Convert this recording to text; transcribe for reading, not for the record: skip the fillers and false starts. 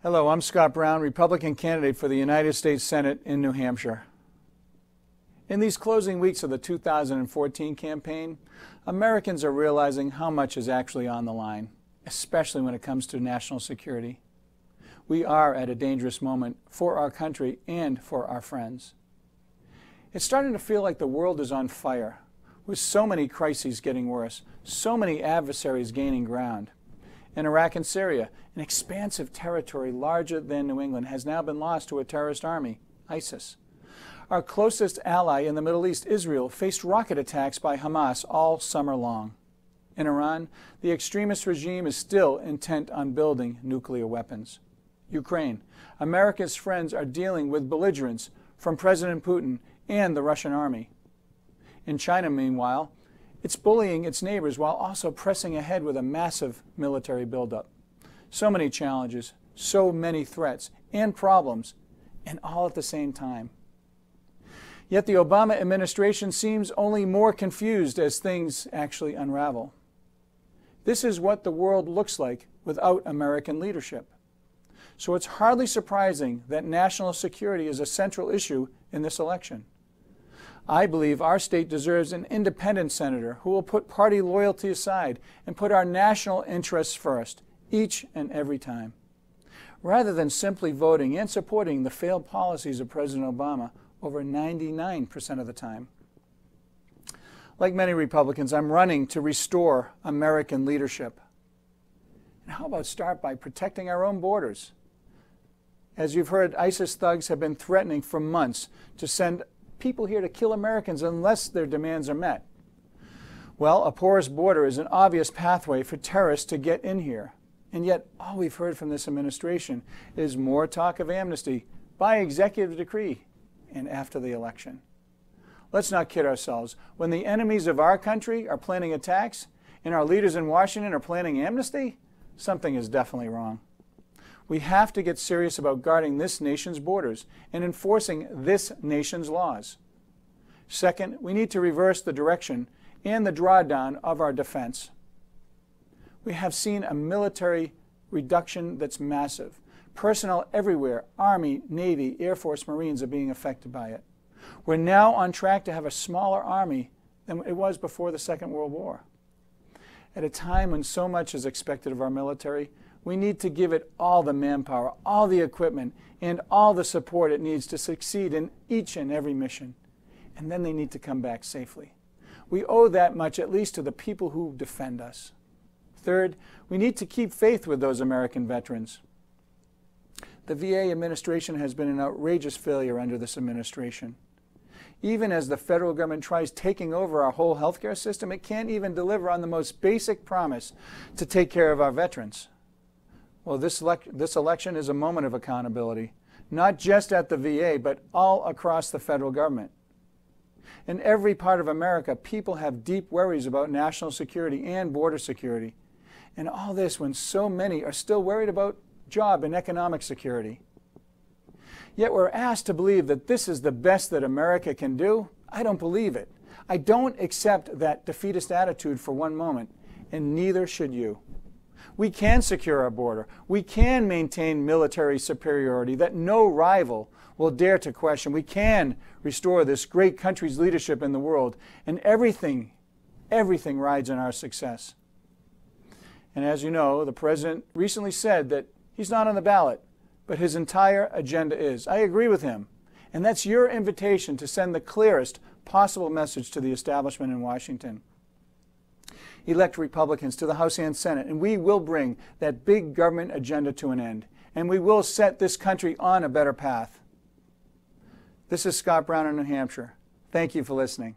Hello, I'm Scott Brown, Republican candidate for the United States Senate in New Hampshire. In these closing weeks of the 2014 campaign, Americans are realizing how much is actually on the line, especially when it comes to national security. We are at a dangerous moment for our country and for our friends. It's starting to feel like the world is on fire, with so many crises getting worse, so many adversaries gaining ground. In Iraq and Syria, an expansive territory larger than New England has now been lost to a terrorist army, ISIS. Our closest ally in the Middle East, Israel, faced rocket attacks by Hamas all summer long. In Iran, the extremist regime is still intent on building nuclear weapons. Ukraine, America's friends are dealing with belligerence from President Putin and the Russian army. In China, meanwhile, it's bullying its neighbors while also pressing ahead with a massive military buildup. So many challenges, so many threats and problems, and all at the same time. Yet the Obama administration seems only more confused as things actually unravel. This is what the world looks like without American leadership. So it's hardly surprising that national security is a central issue in this election. I believe our state deserves an independent senator who will put party loyalty aside and put our national interests first, each and every time, rather than simply voting and supporting the failed policies of President Obama over 99% of the time. Like many Republicans, I'm running to restore American leadership. And how about start by protecting our own borders? As you've heard, ISIS thugs have been threatening for months to send people here to kill Americans unless their demands are met. Well, a porous border is an obvious pathway for terrorists to get in here. And yet, all we've heard from this administration is more talk of amnesty by executive decree and after the election. Let's not kid ourselves. When the enemies of our country are planning attacks and our leaders in Washington are planning amnesty, something is definitely wrong. We have to get serious about guarding this nation's borders and enforcing this nation's laws. Second, we need to reverse the direction and the drawdown of our defense. We have seen a military reduction that's massive. Personnel everywhere, Army, Navy, Air Force, Marines are being affected by it. We're now on track to have a smaller Army than it was before the Second World War. At a time when so much is expected of our military, we need to give it all the manpower, all the equipment, and all the support it needs to succeed in each and every mission. And then they need to come back safely. We owe that much at least to the people who defend us. Third, we need to keep faith with those American veterans. The VA administration has been an outrageous failure under this administration. Even as the federal government tries taking over our whole healthcare system, it can't even deliver on the most basic promise to take care of our veterans. Well, this election is a moment of accountability, not just at the VA, but all across the federal government. In every part of America, people have deep worries about national security and border security. And all this when so many are still worried about job and economic security. Yet we're asked to believe that this is the best that America can do. I don't believe it. I don't accept that defeatist attitude for one moment, and neither should you. We can secure our border. We can maintain military superiority that no rival will dare to question. We can restore this great country's leadership in the world, and everything rides on our success. And as you know, the president recently said that he's not on the ballot, but his entire agenda is. I agree with him. And that's your invitation to send the clearest possible message to the establishment in Washington. Elect Republicans to the House and Senate, and we will bring that big government agenda to an end. And we will set this country on a better path. This is Scott Brown in New Hampshire. Thank you for listening.